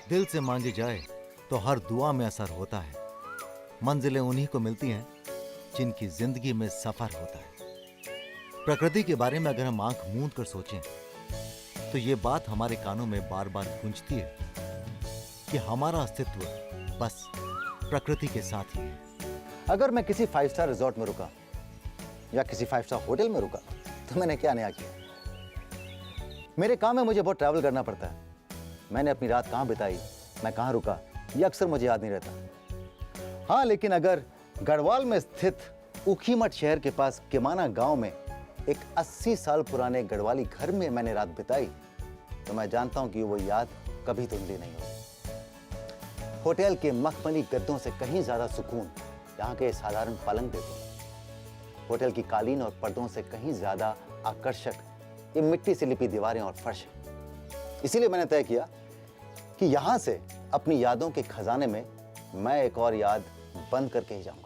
दिल से मांगी जाए तो हर दुआ में असर होता है। मंजिलें उन्हीं को मिलती हैं जिनकी जिंदगी में सफर होता है। प्रकृति के बारे में अगर हम आंख मूंद कर सोचें तो ये बात हमारे कानों में बार बार गूंजती है कि हमारा अस्तित्व बस प्रकृति के साथ ही है। अगर मैं किसी 5 स्टार रिजॉर्ट में रुका या किसी 5 स्टार होटल में रुका तो मैंने क्या नया किया? मेरे काम में मुझे बहुत ट्रैवल करना पड़ता है। मैंने अपनी रात कहाँ बिताई, मैं कहाँ रुका, ये अक्सर मुझे याद नहीं रहता। हाँ, लेकिन अगर गढ़वाल में स्थित ऊखीमठ शहर के पास किमाना गांव में एक 80 साल पुराने गढ़वाली घर में मैंने रात बिताई तो मैं जानता हूं कि वो याद कभी धुंधली नहीं होगी। होटल के मखमली गद्दों से कहीं ज्यादा सुकून यहाँ के साधारण पलंग देते हैं। होटल की कालीन और पर्दों से कहीं ज्यादा आकर्षक ये मिट्टी से लिपी दीवारें और फर्श है। इसीलिए मैंने तय किया कि यहां से अपनी यादों के खजाने में मैं एक और याद बंद करके ही जाऊंगा।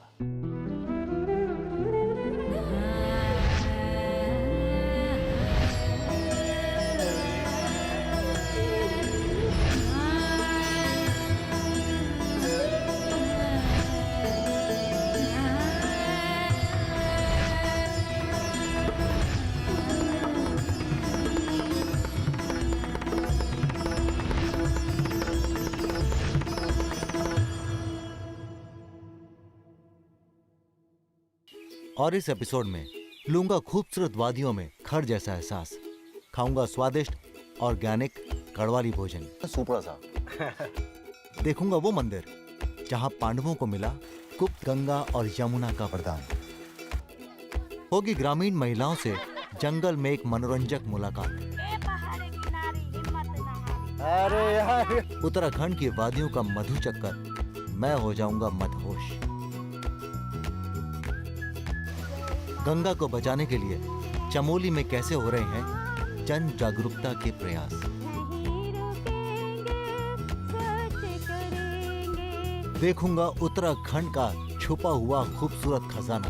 और इस एपिसोड में लूंगा खूबसूरत वादियों में घर जैसा एहसास, खाऊंगा स्वादिष्ट ऑर्गेनिक गढ़वाली भोजन, सुपड़ा सा देखूंगा वो मंदिर जहां पांडवों को मिला गुप्त गंगा और यमुना का वरदान। होगी ग्रामीण महिलाओं से जंगल में एक मनोरंजक मुलाकात। अरे यार, उत्तराखंड की वादियों का मधु चक्कर मैं हो जाऊंगा मदहोश। गंगा को बचाने के लिए चमोली में कैसे हो रहे हैं जन जागरूकता के प्रयास। देखूंगा उत्तराखंड का छुपा हुआ खूबसूरत खजाना।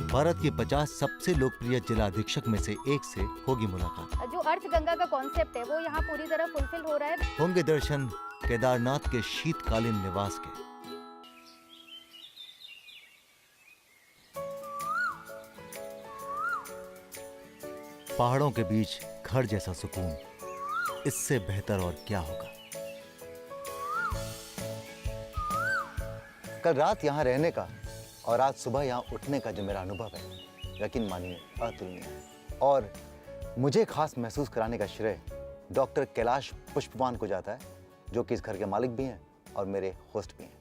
भारत के 50 सबसे लोकप्रिय जिला अधीक्षक में से एक से होगी मुलाकात। जो अर्थ गंगा का कॉन्सेप्ट है वो यहाँ पूरी तरह फुलफिल हो रहा है। होंगे दर्शन केदारनाथ के शीतकालीन निवास के। पहाड़ों के बीच घर जैसा सुकून, इससे बेहतर और क्या होगा। कल रात यहाँ रहने का और आज सुबह यहाँ उठने का जो मेरा अनुभव है, यकीन मानिए अतुलनीय है। और मुझे खास महसूस कराने का श्रेय डॉक्टर कैलाश पुष्पवान को जाता है, जो कि इस घर के मालिक भी हैं और मेरे होस्ट भी हैं।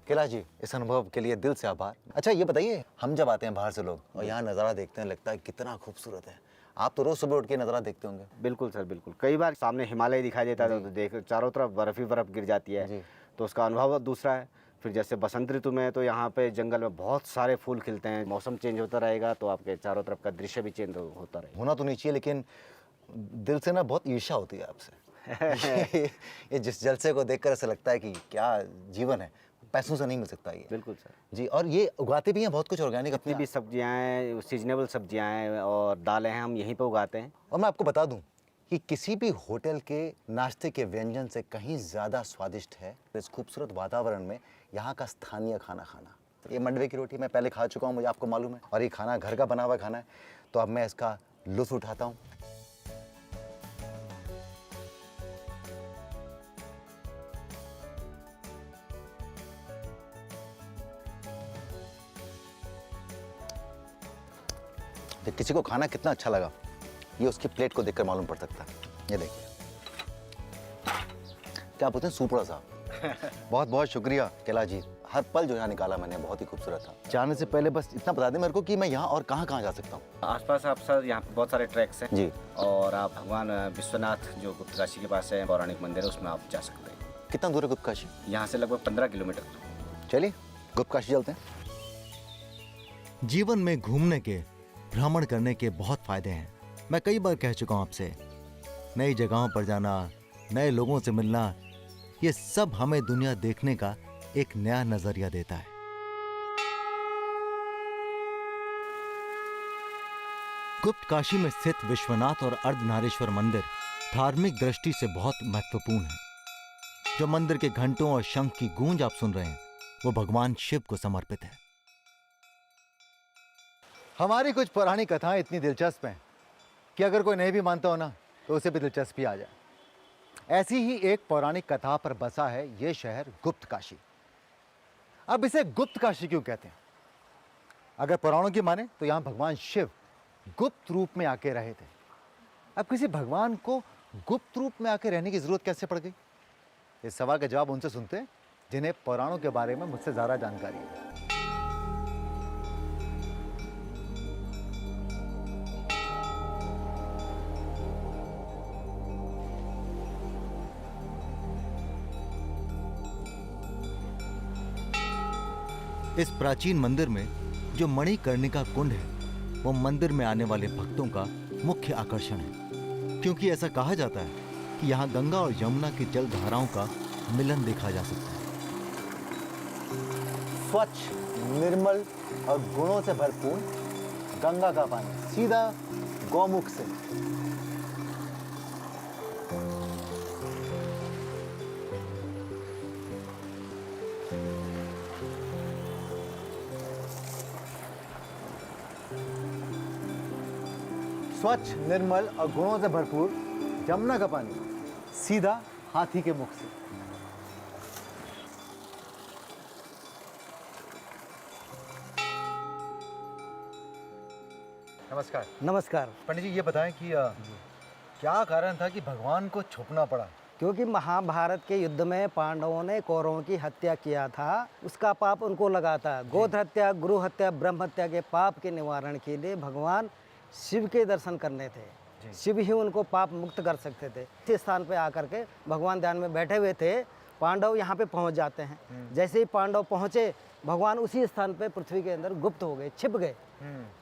कैलाश जी, इस अनुभव के लिए दिल से आभार। अच्छा ये बताइए, हम जब आते हैं बाहर से लोग और यहाँ नज़ारा देखते हैं, लगता है कितना खूबसूरत है। आप तो रोज सुबह उठ के नज़ारा देखते होंगे। बिल्कुल सर, बिल्कुल। कई बार सामने हिमालय दिखाई देता है तो देख चारों तरफ बर्फ ही बर्फ गिर जाती है, तो उसका अनुभव दूसरा है। फिर जैसे बसंत ऋतु में तो यहाँ पे जंगल में बहुत सारे फूल खिलते हैं। मौसम चेंज होता रहेगा तो आपके चारों तरफ का दृश्य भी चेंज होता रहेगा। होना तो नहीं चाहिए, लेकिन दिल से ना बहुत ईर्ष्या होती है आपसे। ये जिस जलसे को देखकर ऐसा लगता है कि क्या जीवन है, पैसों से नहीं मिल सकता ये। बिल्कुल सर जी। और ये उगाते भी हैं बहुत कुछ ऑर्गेनिक, अपनी भी सब्जियां हैं, सीजनेबल सब्जियां हैं और दालें हैं, हम यहीं पे उगाते हैं। और मैं आपको बता दूं कि किसी भी होटल के नाश्ते के व्यंजन से कहीं ज़्यादा स्वादिष्ट है इस खूबसूरत वातावरण में यहाँ का स्थानीय खाना खाना। ये मंडवे की रोटी मैं पहले खा चुका हूँ, मुझे आपको मालूम है, और ये खाना घर का बना हुआ खाना है, तो अब मैं इसका लुत्फ उठाता हूँ। तो किसी को खाना कितना अच्छा लगा ये उसकी प्लेट को देखकर मालूम पड़ सकता है। ये देखिए, क्या बोलते हैं, सुपड़ा साहब। बहुत बहुत शुक्रिया कैलाश जी, हर पल जो यहाँ निकाला मैंने बहुत ही खूबसूरत था। जाने से पहले बस इतना बता दें मेरे को कि मैं यहाँ और कहाँ कहाँ जा सकता हूँ। आसपास आप सर यहाँ पे बहुत सारे ट्रैक्स हैं जी, और आप भगवान विश्वनाथ जो गुप्त काशी के पास है पौराणिक मंदिर है, उसमें आप जा सकते हैं। कितना दूर है गुप्त काशी? यहाँ से लगभग 15 किलोमीटर। चलिए गुप्त काशी चलते हैं। जीवन में घूमने के, भ्रमण करने के बहुत फायदे हैं। मैं कई बार कह चुका हूं आपसे, नई जगहों पर जाना, नए लोगों से मिलना, ये सब हमें दुनिया देखने का एक नया नजरिया देता है। गुप्त काशी में स्थित विश्वनाथ और अर्धनारीश्वर मंदिर धार्मिक दृष्टि से बहुत महत्वपूर्ण है। जो मंदिर के घंटों और शंख की गूंज आप सुन रहे हैं वो भगवान शिव को समर्पित है। हमारी कुछ पौराणिक कथाएं इतनी दिलचस्प हैं कि अगर कोई नहीं भी मानता हो ना तो उसे भी दिलचस्पी आ जाए। ऐसी ही एक पौराणिक कथा पर बसा है ये शहर गुप्त काशी। अब इसे गुप्त काशी क्यों कहते हैं? अगर पुराणों की माने तो यहां भगवान शिव गुप्त रूप में आके रहे थे। अब किसी भगवान को गुप्त रूप में आके रहने की जरूरत कैसे पड़ गई? इस सवाल का जवाब उनसे सुनते हैं जिन्हें पुराणों के बारे में मुझसे ज्यादा जानकारी है। इस प्राचीन मंदिर में जो मणिकर्णिका कुंड है वो मंदिर में आने वाले भक्तों का मुख्य आकर्षण है, क्योंकि ऐसा कहा जाता है कि यहाँ गंगा और यमुना की जल धाराओं का मिलन देखा जा सकता है। स्वच्छ, निर्मल और गुणों से भरपूर गंगा का पानी सीधा गौमुख से। स्वच्छ, निर्मल और गुणों से भरपूर यमुना का पानी सीधा हाथी के मुख से। नमस्कार। नमस्कार। पंडित जी ये बताएं कि क्या कारण था कि भगवान को छुपना पड़ा? क्योंकि महाभारत के युद्ध में पांडवों ने कौरवों की हत्या किया था, उसका पाप उनको लगा था। गोत्र हत्या, गुरु हत्या, ब्रह्म हत्या के पाप के निवारण के लिए भगवान शिव के दर्शन करने थे। शिव ही उनको पाप मुक्त कर सकते थे। इस स्थान पे आकर के भगवान ध्यान में बैठे हुए थे। पांडव यहाँ पे पहुँच जाते हैं। जैसे ही पांडव पहुँचे भगवान उसी स्थान पे पृथ्वी के अंदर गुप्त हो गए, छिप गए।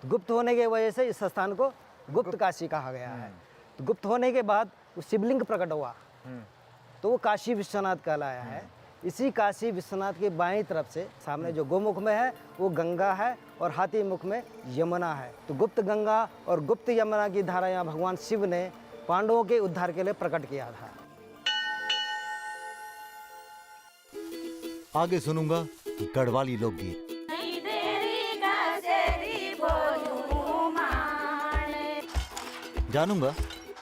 तो गुप्त होने की वजह से इस स्थान को गुप्त काशी कहा गया है। तो गुप्त होने के बाद वो शिवलिंग प्रकट हुआ तो वो काशी विश्वनाथ कहलाया है। इसी काशी विश्वनाथ के बाईं तरफ से सामने जो गोमुख में है वो गंगा है और हाथी मुख में यमुना है। तो गुप्त गंगा और गुप्त यमुना की धारा यहाँ भगवान शिव ने पांडवों के उद्धार के लिए प्रकट किया था। आगे सुनूंगा गढ़वाली लोकगीत। जानूंगा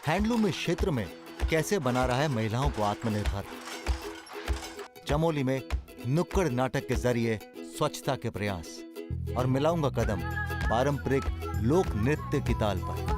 हैंडलूम इस क्षेत्र में कैसे बना रहा है महिलाओं को आत्मनिर्भर। चमोली में नुक्कड़ नाटक के जरिए स्वच्छता के प्रयास और मिलाऊंगा कदम पारंपरिक लोक नृत्य की ताल पर।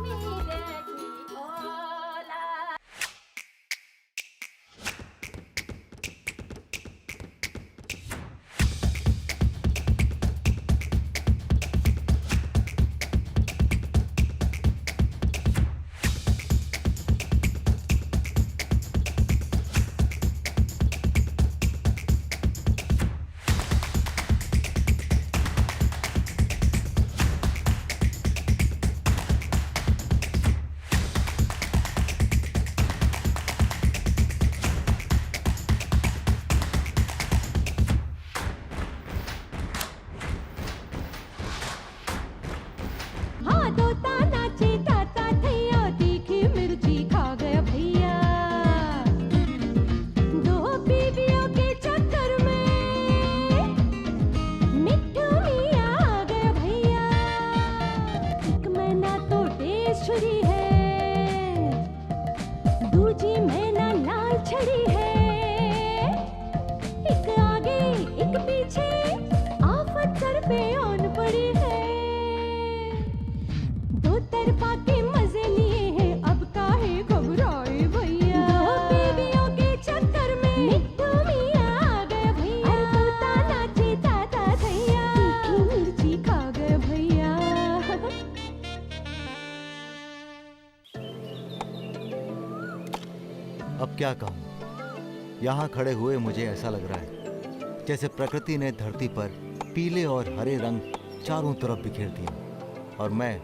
अब क्या कहूं, यहां खड़े हुए मुझे ऐसा लग रहा है जैसे प्रकृति ने धरती पर पीले और हरे रंग चारों तरफ बिखेर दिए और मैं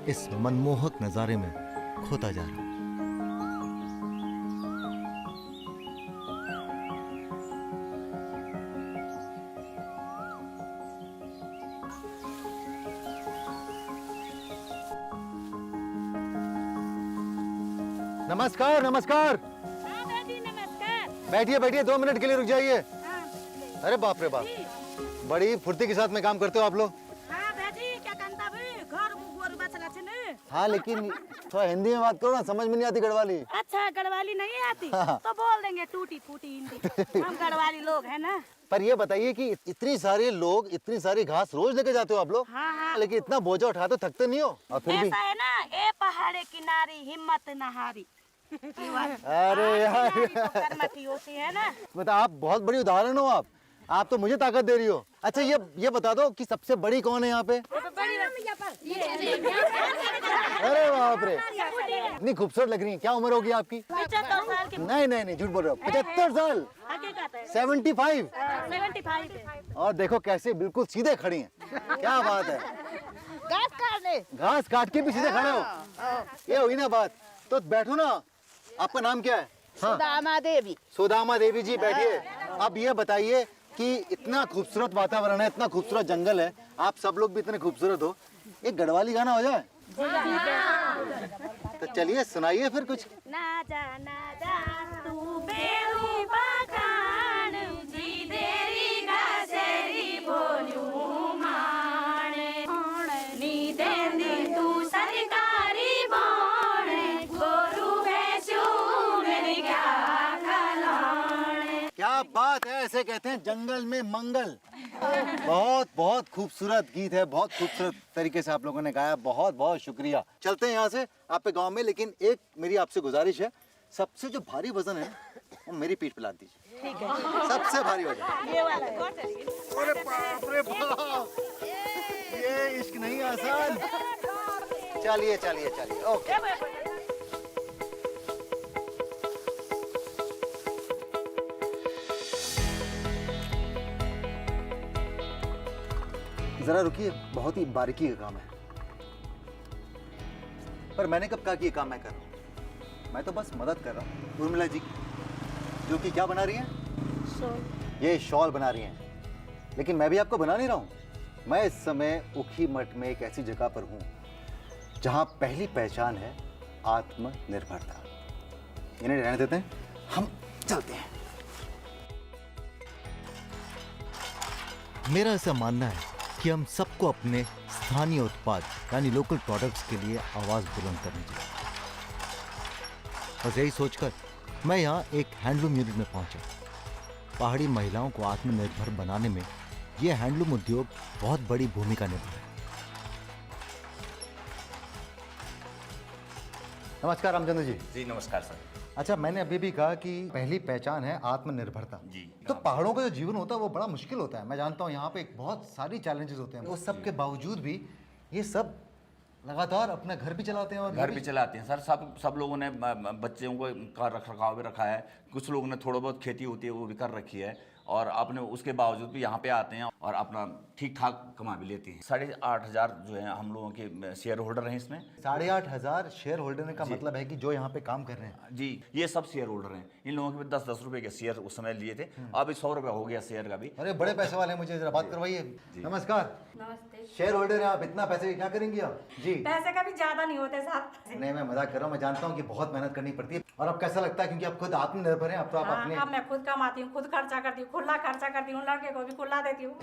इस मनमोहक नजारे में खोता जा रहा हूं। नमस्कार। नमस्कार। हाँ दादी नमस्कार। बैठिए बैठिए, 2 मिनट के लिए रुक जाइए। अरे बाप रे बाप, बड़ी फुर्ती के साथ में काम करते हो आप लोग। हाँ लेकिन थोड़ा हिंदी में बात करो ना, समझ में नहीं आती गढ़वाली। अच्छा गढ़वाली नहीं आती तो बोल देंगे टूटी फूटी हिंदी, हम गढ़वाली लोग हैं ना। पर ये बताइए कि इतनी सारे लोग, इतनी सारी घास रोज लेके जाते हो आप लोग? हाँ। लेकिन इतना बोझा उठाते थकते नहीं हो? और फिर भी ऐसा है ना, ए पहाड़े किनारी हिम्मत नहारी। अरे यार, कर्मठी होती है ना। मतलब आप बहुत बड़ी उदाहरण हो। आप तो मुझे ताकत दे रही हो। अच्छा ये बता दो कि सबसे बड़ी कौन है यहाँ पे? अरे बाप रे, इतनी खूबसूरत लग रही है। क्या उम्र होगी आपकी? 75 साल की। नहीं झूठ बोल रहे हो। 75 साल? 75? 75। और देखो कैसे बिल्कुल सीधे खड़ी हैं। क्या बात है, घास काट के भी सीधे खड़े हो। ये हुई ना बात। तो बैठो ना, आपका नाम क्या है? सुदामा देवी। सुदामा देवी जी बैठिए। अब ये बताइए कि इतना खूबसूरत वातावरण है, इतना खूबसूरत जंगल है, आप सब लोग भी इतने खूबसूरत हो, एक गढ़वाली गाना हो जाए तो चलिए सुनाइए फिर कुछ। ना जा तू बेरू बखान जी देरी गसेरी बोलू माने नी देंदी तू सरकारी बाणे गोरू भैंसू मेरी क्या खलाने। क्या बात है, ऐसे कहते हैं जंगल में मंगल। बहुत बहुत खूबसूरत गीत है, बहुत खूबसूरत तरीके से आप लोगों ने गाया, बहुत बहुत शुक्रिया। चलते हैं यहाँ से आप पे गांव में, लेकिन एक मेरी आपसे गुजारिश है, सबसे जो भारी वजन है वो मेरी पीठ पे लाद दीजिए। ठीक है। सबसे भारी वजन ये वाला अरे बाप रे बाप, ये इश्क नहीं आसान। चलिए चलिए चलिए, ओके। जरा रुकिए, बहुत ही बारीकी का काम है। पर मैंने कब कहा कि ये काम मैं कर रहा हूँ? मैं तो बस मदद कर रहा हूँ उर्मिला जी, जो कि क्या बना रही हैं? ये शॉल बना रही हैं। लेकिन मैं भी आपको बना नहीं रहा हूँ। मैं इस समय उखी मठ में एक ऐसी जगह पर हूँ जहाँ पहली पहचान है आत्मनिर्भरता। इन्हें रहने देते हैं, हम चलते हैं। मेरा ऐसा मानना है कि हम सबको अपने स्थानीय उत्पाद यानी लोकल प्रोडक्ट्स के लिए आवाज बुलंद करनी चाहिए। बस यही सोचकर मैं यहाँ एक हैंडलूम यूनिट में पहुंचा। पहाड़ी महिलाओं को आत्मनिर्भर बनाने में यह हैंडलूम उद्योग बहुत बड़ी भूमिका निभा है। नमस्कार रामचंद्र जी। जी नमस्कार सर। अच्छा, मैंने अभी भी कहा कि पहली पहचान है आत्मनिर्भरता। जी। तो पहाड़ों का जो जीवन होता है वो बड़ा मुश्किल होता है। मैं जानता हूँ यहाँ पे एक बहुत सारी चैलेंजेस होते हैं। उस सब के बावजूद भी ये सब लगातार अपना घर भी चलाते हैं और घर भी चलाते हैं सर। सब लोगों ने बच्चों को का रख रखाव भी रखा है। कुछ लोगों ने थोड़ा बहुत खेती होती है वो भी कर रखी है, और अपने उसके बावजूद भी यहाँ पे आते हैं और अपना ठीक ठाक कमा भी लेते हैं। 8,500 जो है हम लोगों के शेयर होल्डर हैं इसमें। 8,500 शेयर होल्डर का मतलब है कि जो यहाँ पे काम कर रहे हैं। जी, ये सब शेयर होल्डर हैं। इन लोगों के 10-10 रुपए के शेयर उस समय लिए थे, अभी 100 रुपये हो गया शेयर का भी। अरे बड़े पैसे वाले हैं, मुझे जरा बात करवाइए। नमस्कार। नमस्ते। शेयर होल्डर हैं आप, इतना पैसे क्या करेंगी आप? जी पैसे का भी ज्यादा नहीं होते साहब। नहीं, मैं मजाक कर रहा हूँ। मैं जानता हूँ कि बहुत मेहनत करनी पड़ती है। और अब कैसा लगता है, क्योंकि आप खुद आत्मनिर्भर हैं, अब तो आप अपने। अब मैं खुद कमाती हूँ, खुद खर्चा करती हूँ, खुला खर्चा करती हूँ, लड़के को भी खुला देती हूँ।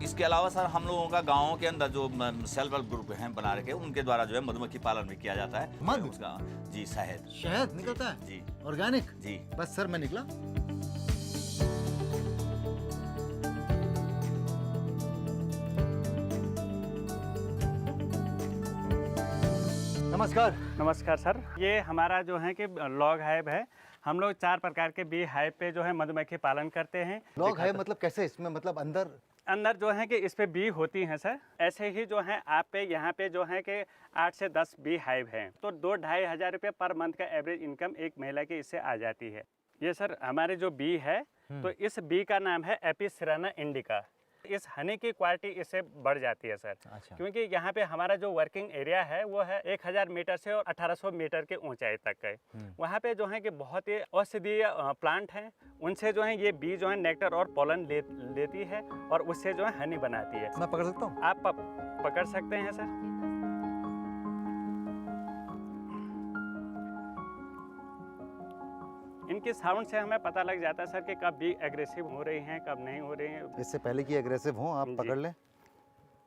इसके अलावा सर हम लोगों का गाँव के अंदर जो सेल्फ हेल्प ग्रुप हैं बना रखे, उनके द्वारा जो है मधुमक्खी पालन भी किया जाता है। मधु? उसका जी शहद शहद निकलता है? जी। ऑर्गेनिक? जी। बस सर मैं निकला। नमस्कार। नमस्कार सर। ये हमारा जो है कि लॉग हाइव है। हम लोग 4 प्रकार के बी हाइव पे जो है मधुमक्खी पालन करते हैं। लॉग हाइव मतलब कैसे? इसमें मतलब अंदर जो है कि इस पे बी होती हैं सर। ऐसे ही जो है आप पे यहाँ पे जो है कि 8 से 10 बी हाइव हैं, तो 2-2.5 हज़ार रुपये पर मंथ का एवरेज इनकम एक महिला की इससे आ जाती है। ये सर हमारे जो बी है, तो इस बी का नाम है एपिसेराना इंडिका। इस हनी की क्वालिटी इससे बढ़ जाती है सर। अच्छा। क्योंकि यहाँ पे हमारा जो वर्किंग एरिया है वो है 1000 मीटर से और 1800 मीटर के ऊंचाई तक है। वहाँ पे जो है कि बहुत ही औषधीय प्लांट हैं, उनसे जो है ये बी जो है नेक्टर और पोलन लेती है और उससे जो है हनी बनाती है। मैं पकड़ सकता हूँ? आप पकड़ सकते हैं सर। उनके साउंड से हमें पता लग जाता है सर कि कब भी एग्रेसिव हो रही हैं, कब नहीं हो रही हैं। इससे पहले कि एग्रेसिव हो आप जी। पकड़ लें।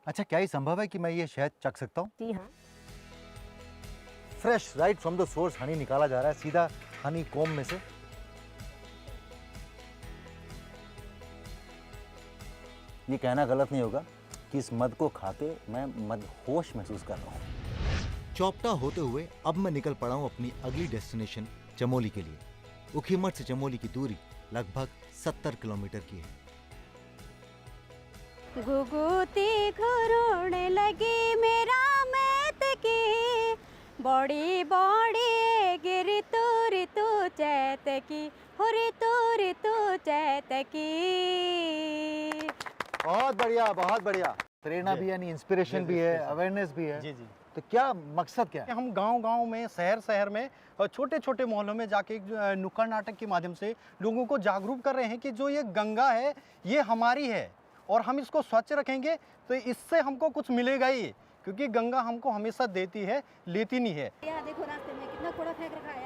अच्छा, क्या ये संभव है कि मैं ये शहद चख सकता हूँ? जी हाँ। Fresh right from the source Honey निकाला जा रहा है सीधा हनी कोम में से। ये कहना गलत नहीं होगा कि इस मद को खाके मैं मदहोश महसूस कर रहा हूँ। चौपटा होते हुए अब मैं निकल पड़ा हूँ अपनी अगली डेस्टिनेशन चमोली के लिए। उखीमठ से चमोली की दूरी लगभग 70 किलोमीटर की है। गुगुती घुरुण लगी मेरा मैत की, बड़ी बड़ी गिरी ऋतु चैत की, हो ऋतु चैत की। बहुत बढ़िया, बहुत बढ़िया। प्रेरणा भी है, यानी इंस्पिरेशन भी है, अवेयरनेस भी है। जी जी। तो क्या मकसद क्या है? हम गांव-गांव में, शहर में और छोटे-छोटे मोहल्लों में जाके नुक्कड़ नाटक के माध्यम से लोगों को जागरूक कर रहे हैं कि जो ये गंगा है ये हमारी है और हम इसको स्वच्छ रखेंगे तो इससे हमको कुछ मिलेगा ही, क्योंकि गंगा हमको हमेशा देती है, लेती नहीं है। यहाँ देखो रास्ते में कितना कूड़ा फेंक रखा है।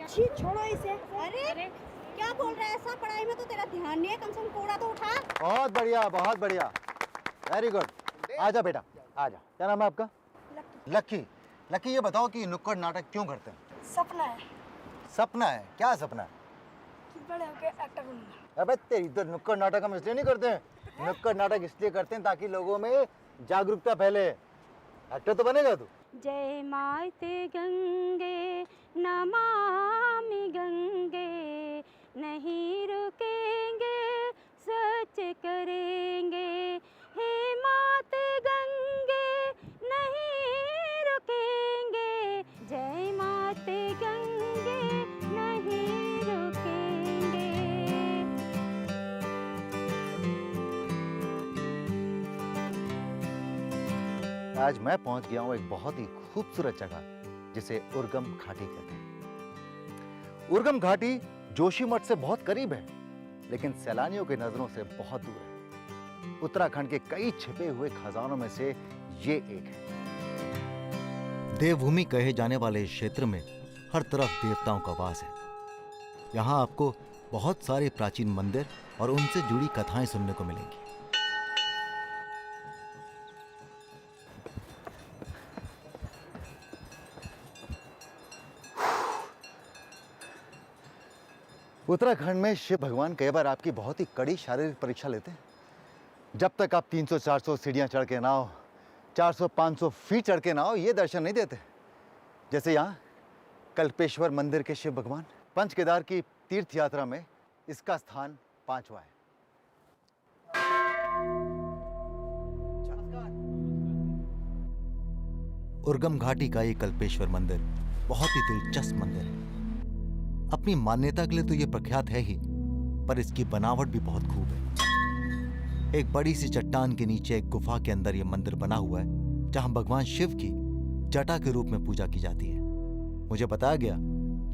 छी, छोड़ो इसे। अरे क्या बोल रहा है ऐसा? पढ़ाई में तो तेरा ध्यान नहीं है, कम से कम कूड़ा तो उठा। बहुत बढ़िया, बहुत बढ़िया, वेरी गुड। आजा बेटा, आजा। क्या नाम है आपका? लक्की। लक्की, ये बताओ कि नुक्कड़ नाटक क्यों करते हैं? सपना है सपना है? क्या सपना है? कि बड़े होकर एक्टर बनूंगा। अबे तेरी तो नुक्कड़ नाटक हम इसलिए नहीं करते हैं। नुक्कड़ नाटक इसलिए करते हैं ताकि लोगों में जागरूकता फैले। एक्टर तो बनेगा तू। जय माते गंगे नमामि गंगे, नहीं रुकेंगे सच करेंगे, हे माते गंगे नहीं रुकेंगे, जय माते गंगे नहीं रुकेंगे। आज मैं पहुंच गया हूं एक बहुत ही खूबसूरत जगह जिसे उर्गम घाटी कहते हैं। उर्गम घाटी जोशीमठ से बहुत करीब है, लेकिन सैलानियों की नजरों से बहुत दूर है। उत्तराखंड के कई छिपे हुए खजानों में से ये एक है। देवभूमि कहे जाने वाले इस क्षेत्र में हर तरफ देवताओं का वास है। यहाँ आपको बहुत सारे प्राचीन मंदिर और उनसे जुड़ी कथाएं सुनने को मिलेंगी। उत्तराखंड में शिव भगवान कई बार आपकी बहुत ही कड़ी शारीरिक परीक्षा लेते हैं। जब तक आप 300-400 सीढ़ियां चढ़ के ना हो, 400-500 फीट चढ़ के ना हो, ये दर्शन नहीं देते। जैसे यहाँ कल्पेश्वर मंदिर के शिव भगवान। पंच केदार की तीर्थ यात्रा में इसका स्थान 5वां है। उर्गम घाटी का ये कल्पेश्वर मंदिर बहुत ही दिलचस्प मंदिर है। अपनी मान्यता के लिए तो ये प्रख्यात है ही, पर इसकी बनावट भी बहुत खूब है। एक बड़ी सी चट्टान के नीचे एक गुफा के अंदर ये मंदिर बना हुआ है, जहां भगवान शिव की जटा के रूप में पूजा की जाती है। मुझे बताया गया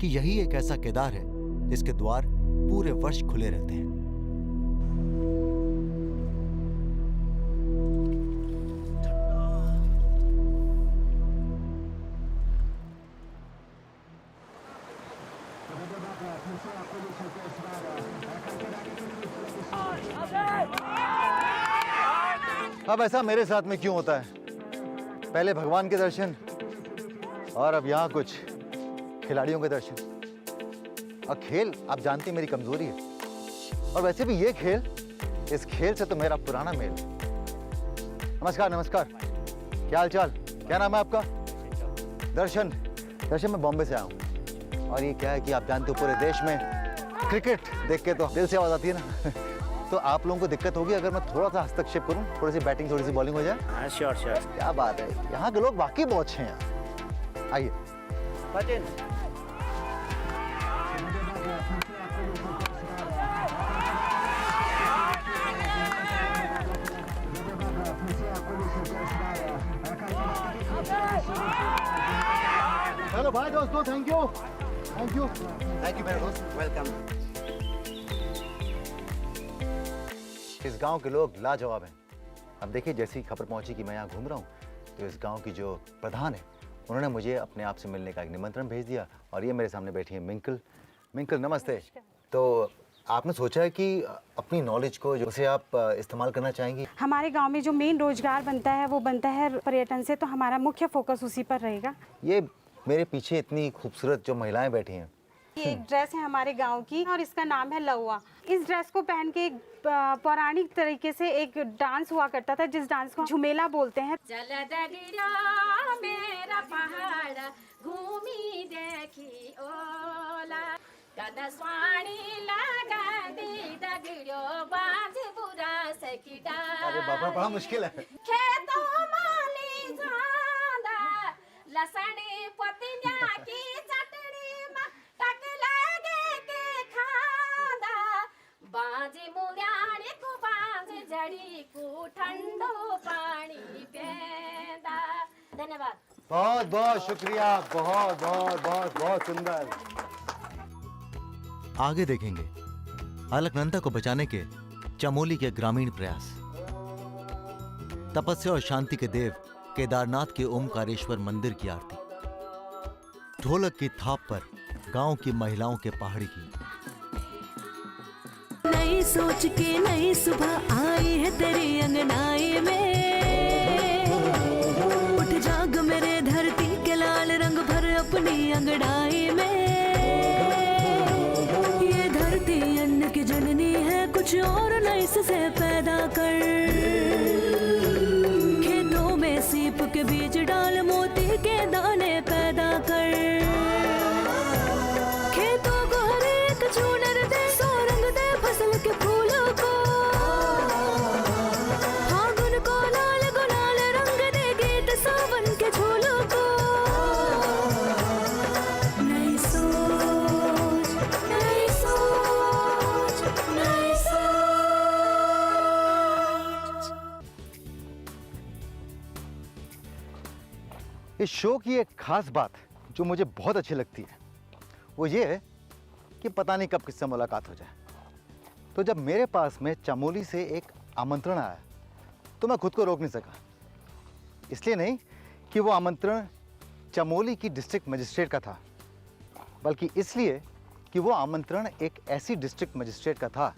कि यही एक ऐसा केदार है जिसके द्वार पूरे वर्ष खुले रहते हैं। अब ऐसा मेरे साथ में क्यों होता है? पहले भगवान के दर्शन और अब यहाँ कुछ खिलाड़ियों के दर्शन। और खेल आप जानती मेरी कमजोरी है, और वैसे भी ये खेल, इस खेल से तो मेरा पुराना मेल है। नमस्कार नमस्कार, क्या हाल चाल? क्या नाम है आपका? दर्शन। दर्शन, मैं बॉम्बे से आया हूँ। और ये क्या है कि आप जानते हो पूरे देश में क्रिकेट देख के तो दिल से आवाज आती है ना। तो आप लोगों को दिक्कत होगी अगर मैं थोड़ा सा हस्तक्षेप करूं, थोड़ी सी बैटिंग थोड़ी सी बॉलिंग हो जाए? हाँ श्योर श्योर। क्या बात है, यहाँ के लोग वाकई बहुत अच्छे हैं। आइए सचिन। हेलो भाई दोस्तों, thank you thank you thank you मेरे दोस्त, वेलकम। इस गांव के लोग लाजवाब हैं। अब देखिए, जैसी खबर पहुंची कि मैं यहाँ घूम रहा हूँ, तो इस गांव की जो प्रधान है उन्होंने मुझे अपने आप से मिलने का एक निमंत्रण भेज दिया। और ये मेरे सामने बैठी है मिंकल। मिंकल नमस्ते। तो आपने सोचा है कि अपनी नॉलेज को जो उसे आप इस्तेमाल करना चाहेंगी? हमारे गांव में जो मेन रोजगार बनता है वो बनता है पर्यटन से, तो हमारा मुख्य फोकस उसी पर रहेगा। ये मेरे पीछे इतनी खूबसूरत जो महिलाएं बैठी हैं, ये एक ड्रेस है हमारे गांव की और इसका नाम है लौआ। इस ड्रेस को पहन के एक पौराणिक तरीके से एक डांस हुआ करता था, जिस डांस को झुमेला बोलते हैं। मेरा पहाड़ घूमी देखी ओला अरे बाबा बड़ा मुश्किल है। खेतों माली जांदा लसणी पतिया की चटनी में टक लगे के खांदा बाजी मुड़ाने को बाज जड़ी को ठंडो पानी पेंदा। धन्यवाद। बहुत बहुत शुक्रिया, बहुत बहुत बहुत बहुत सुंदर। आगे देखेंगे अलकनंदा को बचाने के चमोली के ग्रामीण प्रयास। तपस्या और शांति के देव केदारनाथ के ओमकारेश्वर मंदिर की आरती। ढोलक की थाप पर गांव की महिलाओं के पहाड़ी गीत। नई सोच के नई सुबह आई है तेरी अंगनाई में, उठ जाग मेरे धरती के लाल रंग भर अपनी अंगड़ाई में। ये धरती अन्न की जननी है, कुछ और नई से पैदा कर। खेतों में सीप के बीज डाल मोती के दाने पैदा कर। खेतों को हर एक चूनर दे, सौ रंग दे फसल के फूलों को। फागुन को लाल गुलाल रंग दे, गीत सावन के झूलों को। नई सोच, नई सोच, नई सोच। इस शो की एक खास बात जो मुझे बहुत अच्छी लगती है वो ये है कि पता नहीं कब किससे मुलाकात हो जाए। तो जब मेरे पास में चमोली से एक आमंत्रण आया तो मैं खुद को रोक नहीं सका। इसलिए नहीं कि वो आमंत्रण चमोली की डिस्ट्रिक्ट मजिस्ट्रेट का था, बल्कि इसलिए कि वो आमंत्रण एक ऐसी डिस्ट्रिक्ट मजिस्ट्रेट का था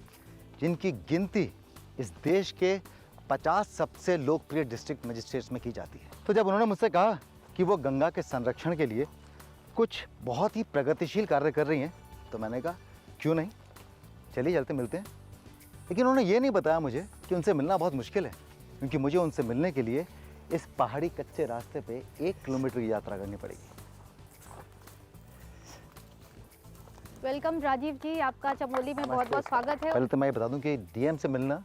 जिनकी गिनती इस देश के 50 सबसे लोकप्रिय डिस्ट्रिक्ट मजिस्ट्रेट्स में की जाती है। तो जब उन्होंने मुझसे कहा कि वो गंगा के संरक्षण के लिए कुछ बहुत ही प्रगतिशील कार्य कर रही हैं, तो मैंने कहा क्यों नहीं, चलिए चलते मिलते हैं। लेकिन उन्होंने ये नहीं बताया मुझे कि उनसे मिलना बहुत मुश्किल है, क्योंकि मुझे उनसे मिलने के लिए इस पहाड़ी कच्चे रास्ते पे 1 किलोमीटर की यात्रा करनी पड़ेगी। वेलकम राजीव जी, आपका चमोली में बहुत बहुत स्वागत है। पहले तो मैं ये बता दूं कि डीएम से मिलना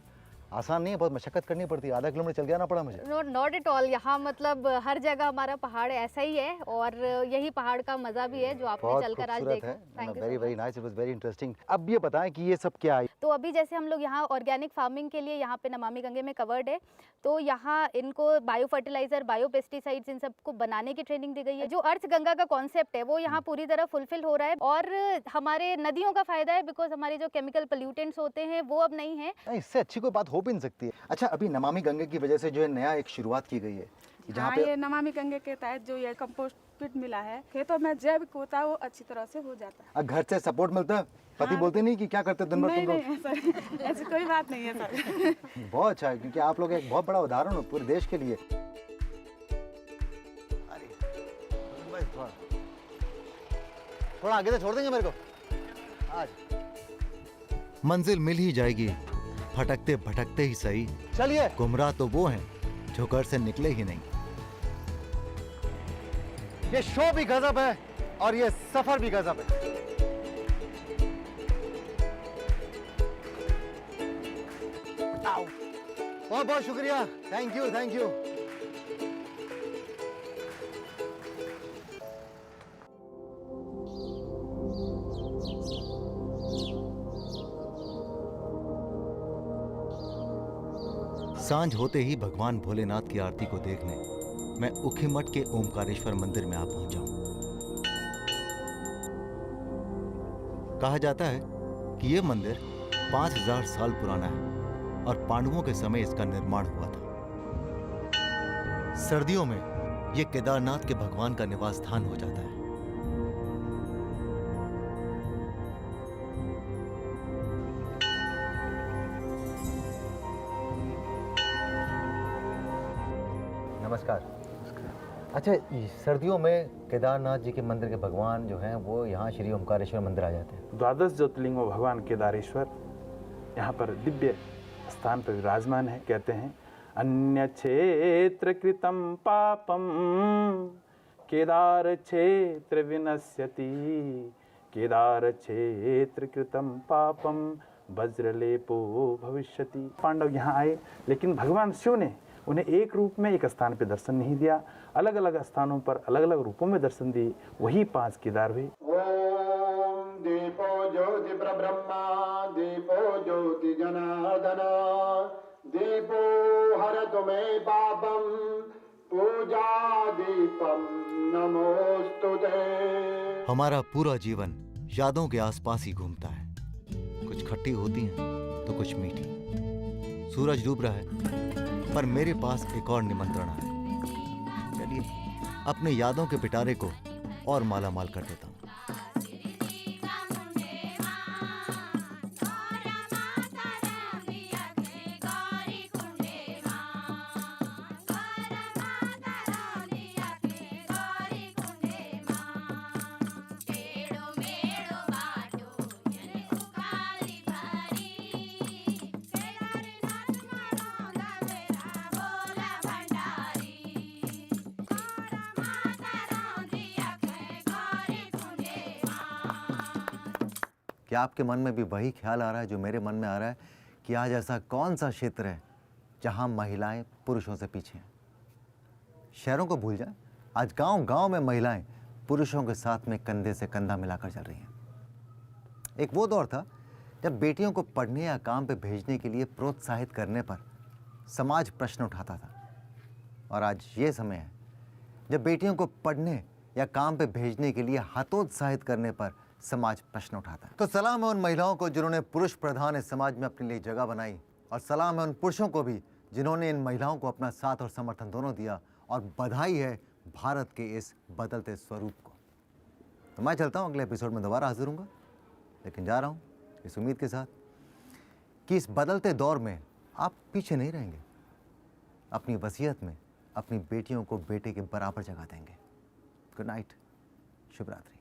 आसान नहीं है, बहुत मशक्कत करनी पड़ती है। आधा किलोमीटर चल के आना पड़ा मुझे। नॉट एट ऑल, यहाँ मतलब हर जगह हमारा पहाड़ ऐसा ही है और यही पहाड़ का मजा भी है जो आपने चलकर आज देखा। Thank you. Very very nice, it was very interesting. अब ये बताएं कि ये सब क्या है? तो अभी जैसे हम लोग यहाँ ऑर्गेनिक फार्मिंग के लिए यहाँ पे नमामि गंगे में कवर्ड है, तो यहाँ इनको बायो फर्टिलाइजर, बायो पेस्टिसाइड्स इन सबको बनाने की ट्रेनिंग दी गई है। जो अर्थ गंगा का कॉन्सेप्ट है वो यहाँ पूरी तरह फुलफिल हो रहा है और हमारे नदियों का फायदा है, बिकॉज हमारे जो केमिकल पोल्यूटेंट्स होते हैं वो अब नहीं है। इससे अच्छी कोई बात हो भी नहीं सकती है। अच्छा, अभी नमामि गंगे की वजह से जो है नया एक शुरुआत की गई है जहाँ हाँ, पे ये नमामि गंगे के तहत जो ये कंपोस्ट पिट मिला है, खेतों में जैविक होता है वो अच्छी तरह से हो जाता है। घर से सपोर्ट मिलता है। पति बोलते नहीं कि क्या करते दिन भर नहीं तुम नहीं सर, ऐसी कोई बात नहीं है सर। बहुत अच्छा है, क्योंकि आप लोग एक बहुत बड़ा उदाहरण हो पूरे देश के लिए। अरे बस थोड़ा आगे से छोड़ देंगे मेरे को आज। मंजिल मिल ही जाएगी, भटकते भटकते ही सही। चलिए। गुमराह तो वो हैं जो घर से निकले ही नहीं। ये शो भी गजब है और ये सफर भी गजब है। बहुत बहुत शुक्रिया, थैंक यू थैंक यू। सांझ होते ही भगवान भोलेनाथ की आरती को देखने मैं उखीमठ के ओमकारेश्वर मंदिर में आ पहुंचा हूं। कहा जाता है कि यह मंदिर 5000 साल पुराना है और पांडवों के समय इसका निर्माण हुआ था। सर्दियों में यह केदारनाथ के भगवान का निवास स्थान हो जाता है। नमस्कार। अच्छा, ये सर्दियों में केदारनाथ जी के मंदिर के भगवान जो हैं वो यहाँ श्री ओमकारेश्वर मंदिर आ जाते हैं। द्वादश ज्योतिर्लिंग में भगवान केदारेश्वर यहाँ पर दिव्य स्थान पर विराजमान है। कहते हैं अन्य क्षेत्र कृतम पापम केदार क्षेत्र विनश्यति, केदार क्षेत्र कृतम पापम वज्रलेपो भविष्यति। पांडव यहाँ आए, लेकिन भगवान शिव ने उन्हें एक रूप में एक स्थान पे दर्शन नहीं दिया, अलग अलग स्थानों पर अलग अलग रूपों में दर्शन दिए। वही 5 केदार हुए। ओम दीपो ज्योति ब्रह्मा दीपो ज्योति जनार्दन दीपो हरतु मे पापम पूजा दीपम नमोस्तुते। हमारा पूरा जीवन यादों के आसपास ही घूमता है। कुछ खट्टी होती हैं तो कुछ मीठी। सूरज डूब रहा है पर मेरे पास एक और निमंत्रण है। चलिए अपने यादों के पिटारे को और मालामाल कर देता हूँ। क्या आपके मन में भी वही ख्याल आ रहा है जो मेरे मन में आ रहा है कि आज ऐसा कौन सा क्षेत्र है जहां महिलाएं पुरुषों से पीछे हैं? शहरों को भूल जाएं, आज गांव-गांव में महिलाएं पुरुषों के साथ में कंधे से कंधा मिलाकर चल रही हैं। एक वो दौर था जब बेटियों को पढ़ने या काम पे भेजने के लिए प्रोत्साहित करने पर समाज प्रश्न उठाता था, और आज ये समय है जब बेटियों को पढ़ने या काम पे भेजने के लिए हतोत्साहित करने पर समाज प्रश्न उठाता है। तो सलाम है उन महिलाओं को जिन्होंने पुरुष प्रधान इस समाज में अपने लिए जगह बनाई, और सलाम है उन पुरुषों को भी जिन्होंने इन महिलाओं को अपना साथ और समर्थन दोनों दिया, और बधाई है भारत के इस बदलते स्वरूप को। तो मैं चलता हूँ, अगले एपिसोड में दोबारा हाजिर हूँगा, लेकिन जा रहा हूँ इस उम्मीद के साथ कि इस बदलते दौर में आप पीछे नहीं रहेंगे। अपनी वसीयत में अपनी बेटियों को बेटे के बराबर जगह देंगे। गुड नाइट, शुभ रात्रि।